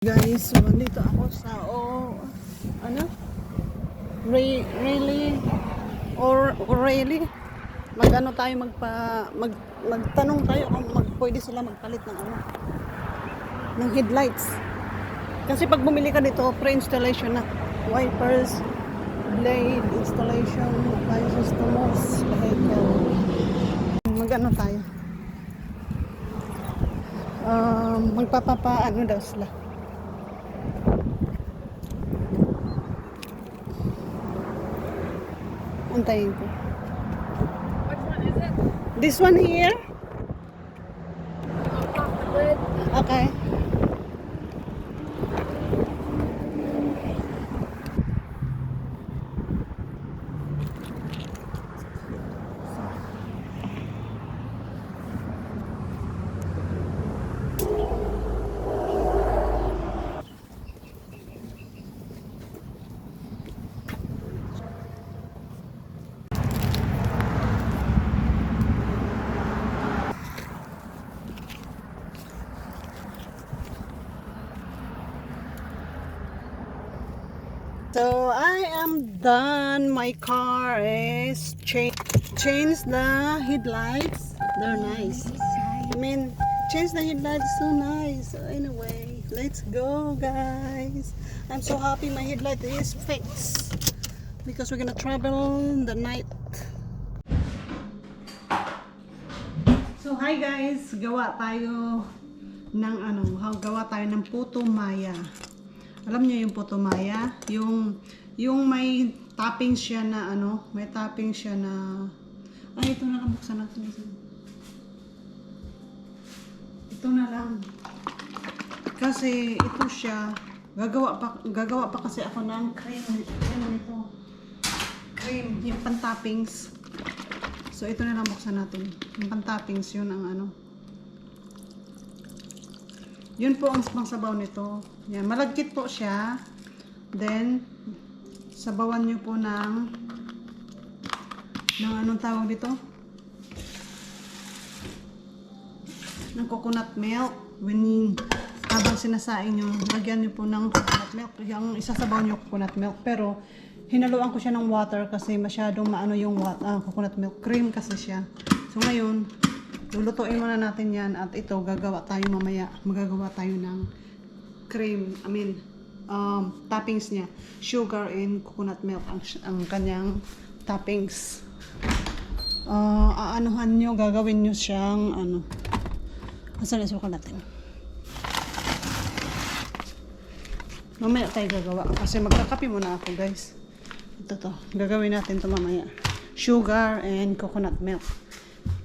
Guys, so nandito ako sa ano? Really really magano tayo magtanong tayo kung pwede sila magpalit ng ng headlights. Kasi pag bumili ka dito, pre-installation na wipers, blade installation, appliances to most vehicle. Magano tayo? Magpapapaano daw sila. Antayin ko. Which one is it? This one here? Off the lid. Okay. So I am done. My car is changed the headlights. They're nice. I mean, change the headlights. So nice. So anyway, let's go, guys. I'm so happy my headlight is fixed because we're gonna travel the night. So hi guys, gawa tayo ng gawa tayo ng puto maya. Alam niyo yung puto maya, yung may topping siya na may topping siya na ito na lang, buksan natin. Ito na lang. Kasi ito siya, gagawa pa kasi ako ng cream nito. Cream, yung pan-toppings. So ito na lang, buksan natin. Yung pan-toppings yun ang yun po ang pangsabaw nito. Yan, malagkit po siya. Then, sabawan nyo po ng anong tawag dito? Ng coconut milk. Habang sinasaing nyo, lagyan nyo po ng coconut milk. Yung isasabaw nyo coconut milk. Pero, hinaluan ko siya ng water kasi masyadong maano yung coconut milk. Cream kasi siya. So, ngayon, lulutuin muna natin yan at ito gagawa tayo mamaya. Magagawa tayo ng cream, toppings niya. Sugar and coconut milk ang kanyang toppings. Aanuhan nyo, gagawin nyo siyang asan na suka natin. Mamaya tayo gagawa kasi magkakape muna ako, guys. Ito gagawin natin to mamaya. Sugar and coconut milk.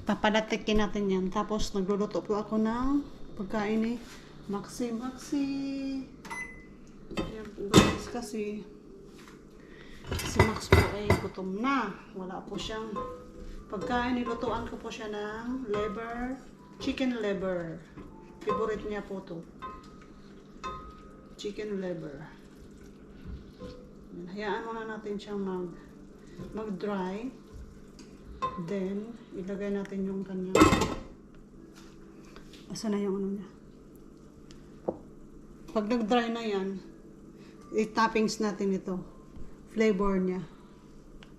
Papadatikin natin yan. Tapos, nagluluto po ako ng pagkain Maxi. Yan po guys, kasi si Max po ay gutom na. Wala po siyang pagkain. Nilutuan ko po siya ng chicken liver. Favorite niya po to. Chicken liver. Hayaan muna natin siyang mag-dry. Then, ilagay natin yung kanyang asa na yung niya. Pag nag-dry na yan, i-toppings natin ito. Flavor niya.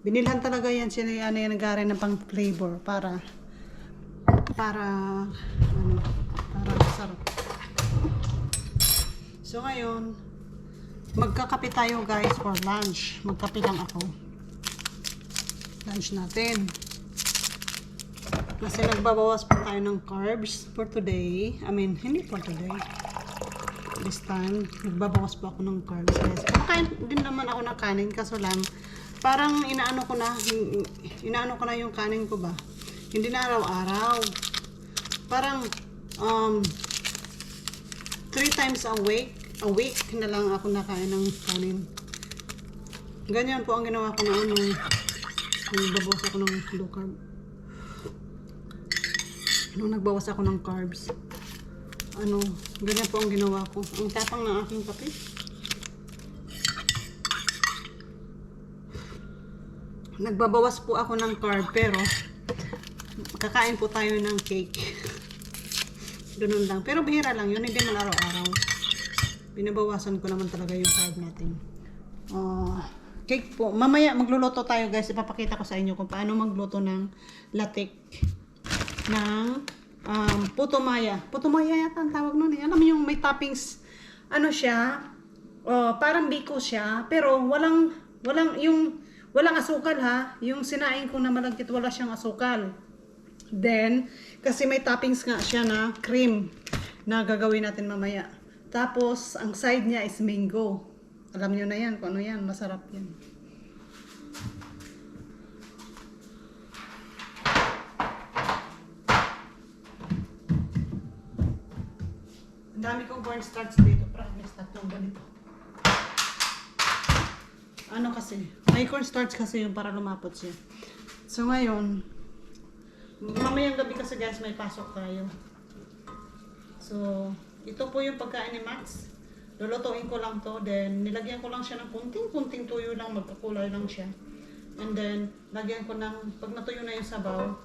Binilhan talaga yan siya yung nag-aray ng pang flavor para masarap. So, ngayon, magkakape tayo guys for lunch. Magkape lang ako. Lunch natin. Kasi nagbabawas po tayo ng carbs for today. Hindi for today. This time, nagbabawas po ako ng carbs. Kumakain din naman ako ng kanin. Kaso lang, parang inaano ko na yung kanin ko ba. Hindi na araw-araw. Parang 3 times a week na lang ako nakain ng kanin. Ganyan po ang ginawa ko noon nung nagbabawas ako ng low carb. Nung nagbawas ako ng carbs. Ganyan po ang ginawa ko. Ang tapang ng aking kape. Nagbabawas po ako ng carb pero kakain po tayo ng cake. Ganun lang. Pero bihira lang yun. Hindi man araw-araw. Binabawasan ko naman talaga yung carb natin. Cake po. Mamaya magluluto tayo guys. Ipapakita ko sa inyo kung paano magluto ng latik ng puto maya. Puto maya yata ang tawag nun eh. Alam mo yung may toppings, ano siya, parang biko siya, pero walang asukal ha. Yung sinaing ko na malagkit, wala siyang asukal. Then, kasi may toppings nga siya na cream na gagawin natin mamaya. Tapos, ang side niya is mango. Alam niyo na yan, kung ano yan, masarap yan. Ang dami kong cornstarch dito. Promise, tatlong ganito. Ano kasi, may cornstarch kasi yung para lumapot siya. So ngayon, mamayang gabi kasi guys, may pasok tayo. So, ito po yung pagkain ni Max. Lulutuin ko lang to. Then, nilagyan ko lang siya ng kunting-kunting tuyo lang. Magkakulay lang siya. And then, lagyan ko ng, pag natuyo na yung sabaw,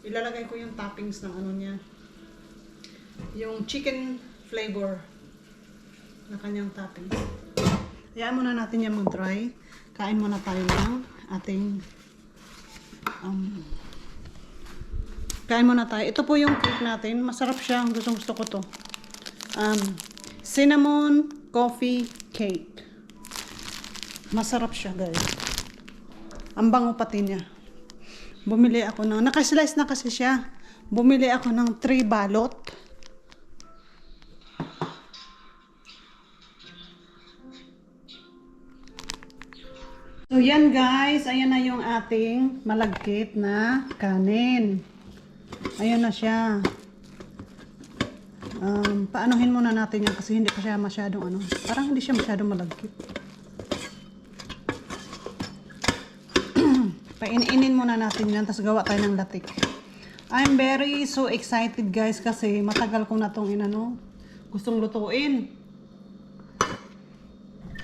ilalagay ko yung toppings ng ano niya. Yung chicken flavor na kanyang toppings. Hayaan muna natin yan mag-dry. Kain muna tayo ng ating kain muna tayo. Ito po yung cake natin. Masarap siya. Gusto ko to. Cinnamon coffee cake. Masarap siya, guys. Ang bango pati niya. Bumili ako ng, nakaslice na kasi siya. Bumili ako ng 3 balot. So, yan guys. Ayan na yung ating malagkit na kanin. Ayan na siya. Paanohin muna natin yan kasi hindi pa siya masyadong ano. Parang hindi siya masyadong malagkit. Painin muna natin yan. Tapos gawa tayo ng latik. I'm very so excited guys kasi matagal ko na itong inano. Gustong lutuin.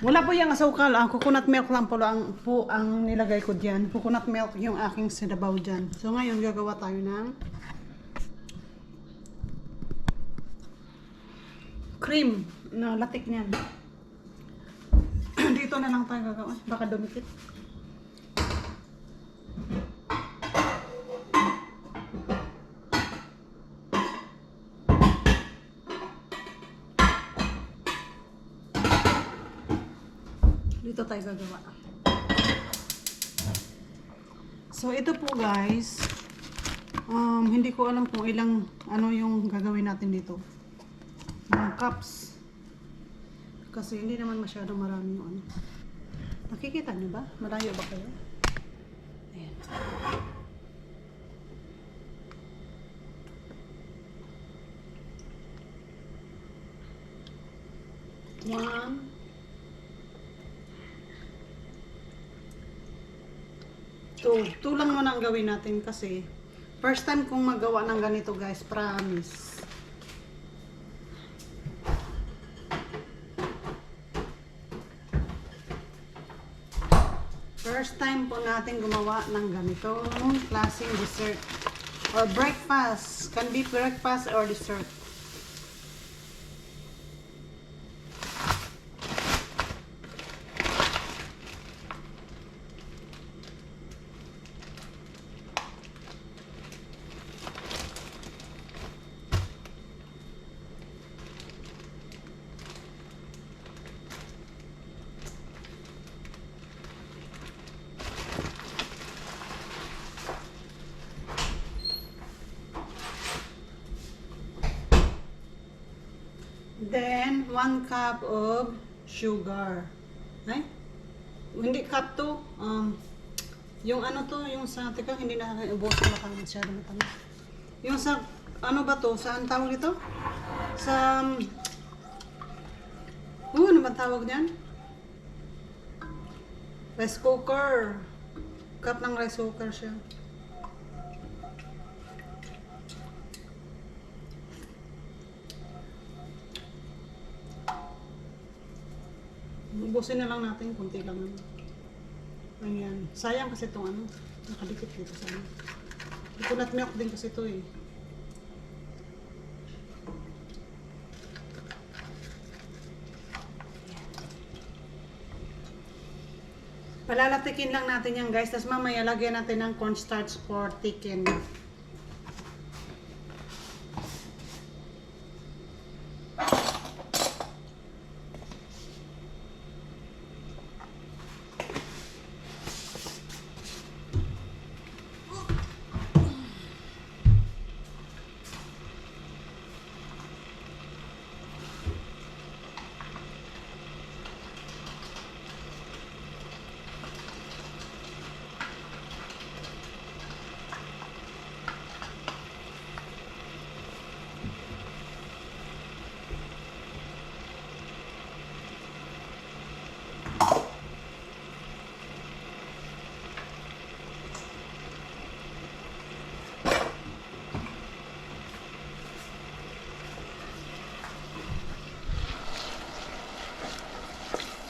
Wala po yung asukal. Ang coconut milk lang po ang nilagay ko dyan. Coconut milk yung aking sinabaw dyan. So ngayon gagawa tayo ng cream na latik niyan. Dito na lang tayo gagawa. Baka dumikit. Dito tayo gagawa. So ito po guys, hindi ko alam kung ilang ano yung gagawin natin dito. Cups. Kasi hindi naman masyadong marami yung ano. Nakikita niyo ba? Malayo ba kayo? Ayan. One. Two lang muna ang gawin natin kasi first time kong magawa ng ganito guys, promise. First time po natin gumawa ng ganitong klaseng dessert or breakfast. Can be breakfast or dessert. Then, 1 cup of sugar. Ay? Hindi cup to. Yung ano to, yung sa, teka, hindi na ubos ko na masyado matamis. Yung sa, ano ba to? Saan tawag dito? Sa, ano ba tawag niyan? Rice cooker. Cup ng rice cooker siya. Ubusin na lang natin, kunti lang naman. Ayan. Sayang kasi itong ano, nakadikit dito sa ano. Coconut milk din kasi ito eh. Palalatikin lang natin yan guys, tapos mamaya lagyan natin ng cornstarch for thicken.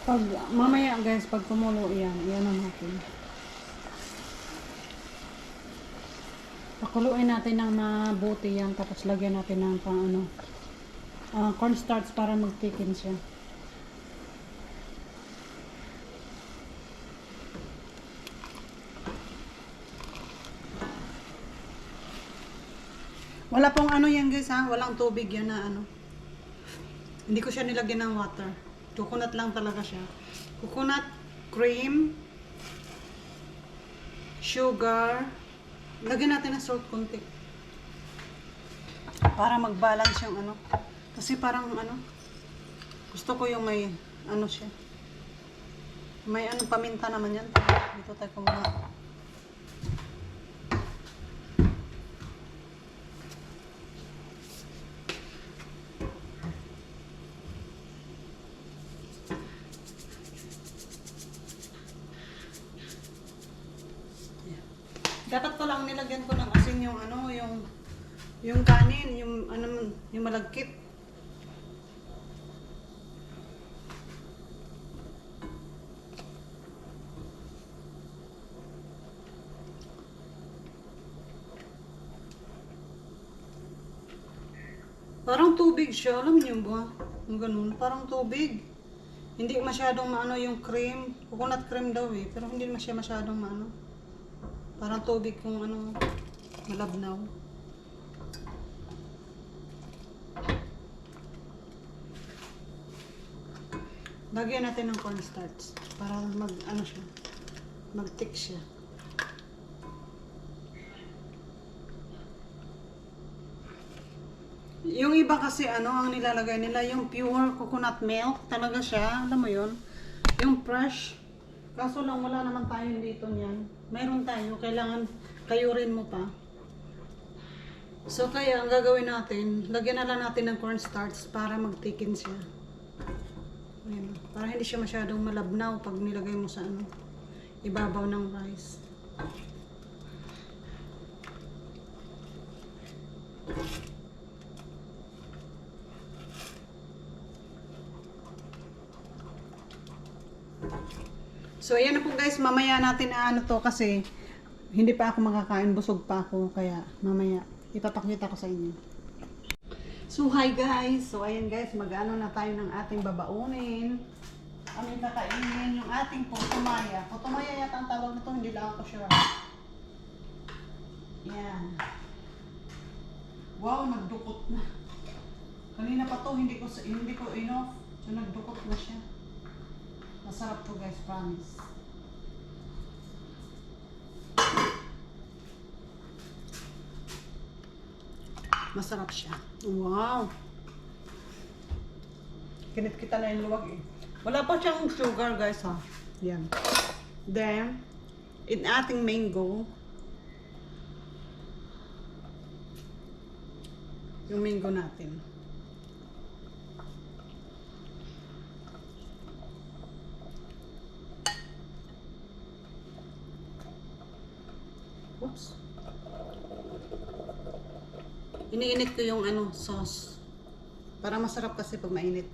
Pag, mamaya guys, pag kumulo yan, yan na natin. Pakuluin natin ng mabuti yan, tapos lagyan natin ng pang ano, cornstarch para mag-thicken siya. Wala pong ano yan guys ha, walang tubig yan na ano. Hindi ko siya nilagyan ng water. Coconut lang talaga siya. Coconut, cream, sugar. Lagyan natin ng salt konti. Para mag-balance yung ano. Kasi parang ano, gusto ko yung may ano siya. May ano, paminta naman yan. Dito tayo kumuha. Dapat ko lang nilagyan ko ng asin yung ano, yung kanin, yung ano, yung malagkit. Parang tubig siya, alam niyo ba? Yung ganun, parang tubig. Hindi masyadong maano yung cream, coconut cream daw eh, pero hindi siya masyadong maano. Parang tubig kung ano, malabnaw. Lagyan natin ng cornstarch para mag ano siya, mag-thick siya. Yung iba kasi ano ang nilalagay nila, yung pure coconut milk talaga siya, alam mo yon, yung fresh. Kaso lang wala naman tayo dito niyan. Meron tayo, kailangan kayurin mo pa. So kaya ang gagawin natin, lagyan na lang natin ng cornstarch para mag-thicken siya. Ayan, para hindi siya masyadong malabnaw pag nilagay mo sa ano, ibabaw ng rice. So ayan na po guys, mamaya natin na ano to kasi hindi pa ako makakain, busog pa ako, kaya mamaya ipapakita ko sa inyo. So hi guys, so ayan guys, mag-ano na tayo ng ating babaunin. Kami kakainin yung ating putumaya. Putumaya yata ang tawag nito, hindi lang ako sure. Yan. Wow, nagdukot na. Kanina pa to, hindi ko enough. So nagdukot na siya. Masarap to guys, promise. Masarap siya. Wow! Kinit kita na yung luwag eh. Wala pa siyang sugar guys ha. Yan. Then, in ating mango. Yung mango natin. Oops. Iniinit ko yung ano, sauce. Para masarap kasi pag mainit.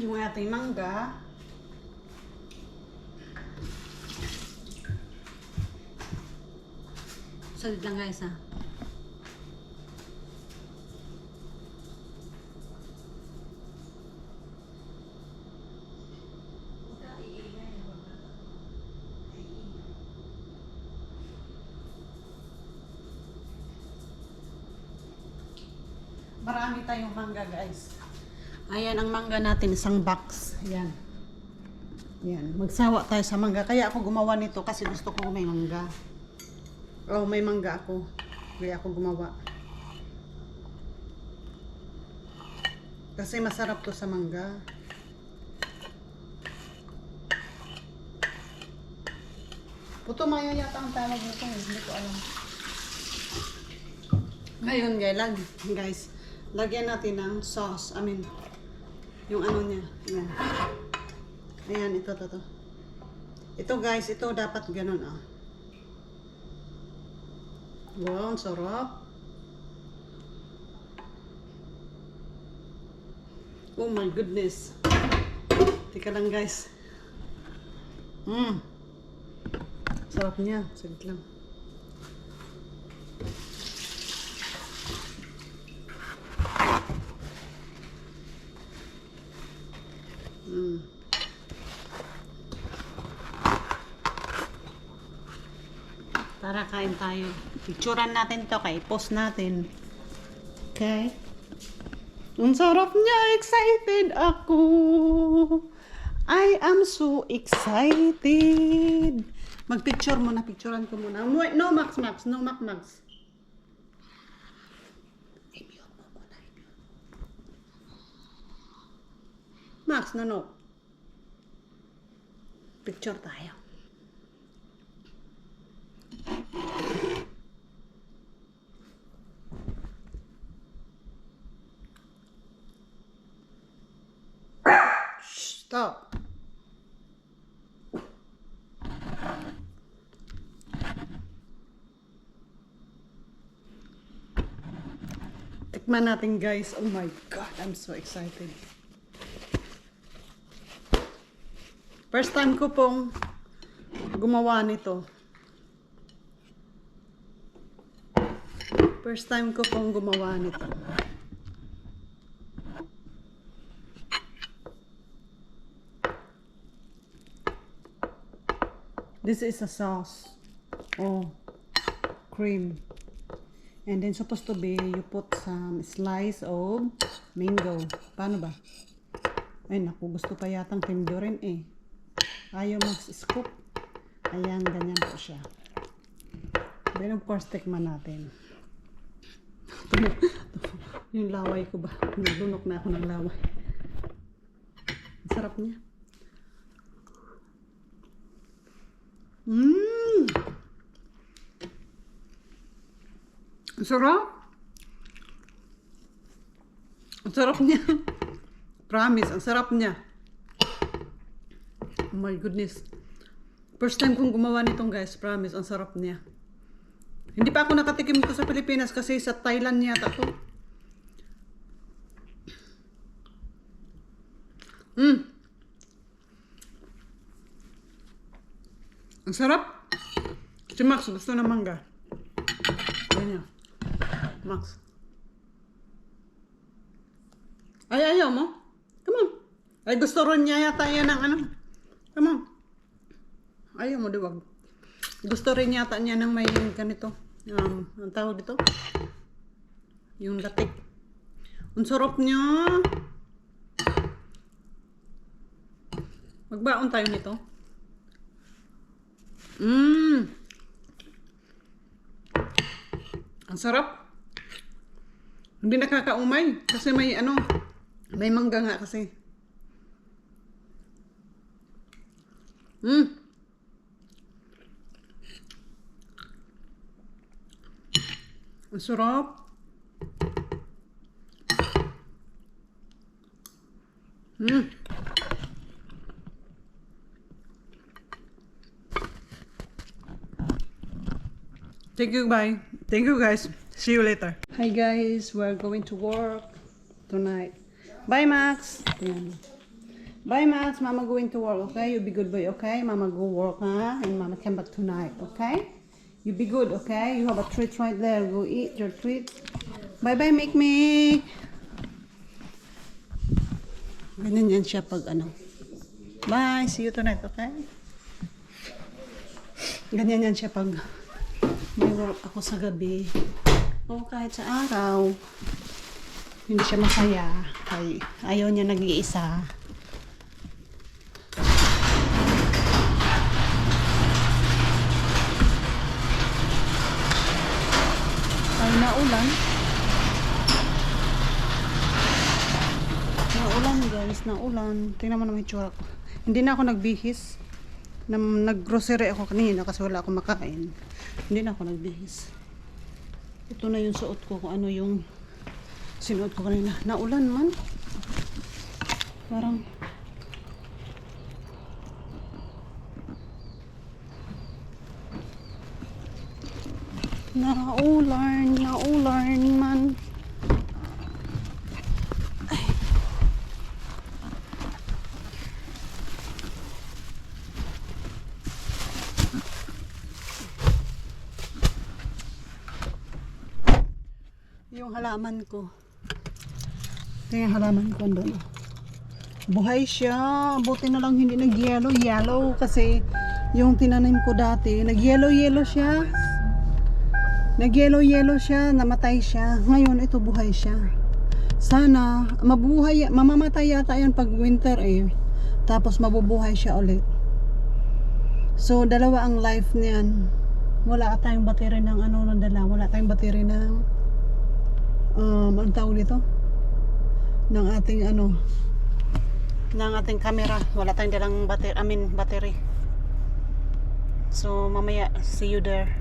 Yung ating mangga. Salit lang guys ha. Marami tayong mangga guys. Ayan ang mangga natin, isang box. Ayan. Ayan. Magsawa tayo sa mangga. Kaya ako gumawa nito kasi gusto ko may mangga. Oh, may mangga ako. Kaya ako gumawa. Kasi masarap to sa mangga. Puto mayo yata ang tawag nito. Hindi ko alam. Ngayon guys, lagyan natin ng sauce. I mean, yung ano niya. Ayan. Ayan, ito. Ito guys, ito dapat ganun ah. Wow, ang sarap. Oh my goodness. Tika lang guys. Sarap niya. Saglit lang. Tara, kain tayo. Picturean natin to, kaya i-post natin. Okay? Ang sarap niya. Excited ako. I am so excited. Mag-picture muna. Picturean ko muna. Wait, no, Max. No, Max. I-mute mo muna. Max, no. Picture tayo. Stop. Tikman natin guys. Oh my God, I'm so excited. First time ko pong gumawa nito. This is a sauce. Oh, cream. And then supposed to be, you put some slice of mango. Paano ba? Ay naku, gusto pa yatang tindurin eh. Ayaw mag-scoop. Ayan, ganyan po siya. Then of course, tikman natin. Yung laway ko ba? Nagdunok na ako ng laway. Ang sarap niya. Ang sarap. Ang sarap niya. Promise, ang sarap niya. Oh my goodness. First time kong gumawa nitong guys. Promise, ang sarap niya. Hindi pa ako nakatikim ito sa Pilipinas kasi sa Thailand yata to. Ang sarap. Si Max gusto ng mangga. Ganyan. Max. Ay, ayaw mo? Come on. Ay, gusto rin niya yata yan ng ano. Come on. Ayaw mo, diwag. Gusto rin yata niya ng may ganito. Ang tawag dito? Yung latik. Ang sarap niya. Magbaon tayo nito. Ang sarap. Hindi nakakaumay. Kasi may ano, may mangga nga kasi. Ang sarap. Thank you, bye. Thank you, guys. See you later. Hi, guys. We're going to work tonight. Bye, Max. Ayan. Bye, Max. Mama going to work, okay? You be good boy, okay? Mama go work, huh? And Mama come back tonight, okay? You be good, okay? You have a treat right there. Go eat your treat. Bye-bye, Make. Ganyan yan siya pag ano. Bye. See you tonight, okay? Ganyan yan siya pag may work ako sa gabi. O kahit sa araw. Hindi siya masaya. Ayaw niya nag-iisa. Ay, naulan. Naulan guys, naulan. Tingnan mo naman yung tsura ko. Hindi na ako nagbihis. Nag-grocery ako kanina kasi wala akong makain. Hindi na ako nagbihis. Ito na yung suot ko kung ano yung sinuot ko kanina. Naulan man. Parang naulan man. Yung halaman ko. Ito yung halaman ko doon. Buhay siya. Buti na lang hindi nag-yellow. Yellow kasi yung tinanim ko dati, nag-yellow siya. Nag-yellow siya, namatay siya. Ngayon ito buhay siya. Sana mabuhay, mamamatay yata yan pag winter eh. Tapos mabubuhay siya ulit. So dalawa ang life niyan. Wala tayong battery ng ano nang dala. Wala tayong battery ng ang tawag dito ng ating ano ng ating camera. Wala tayong dalang battery, battery. So mamaya see you there.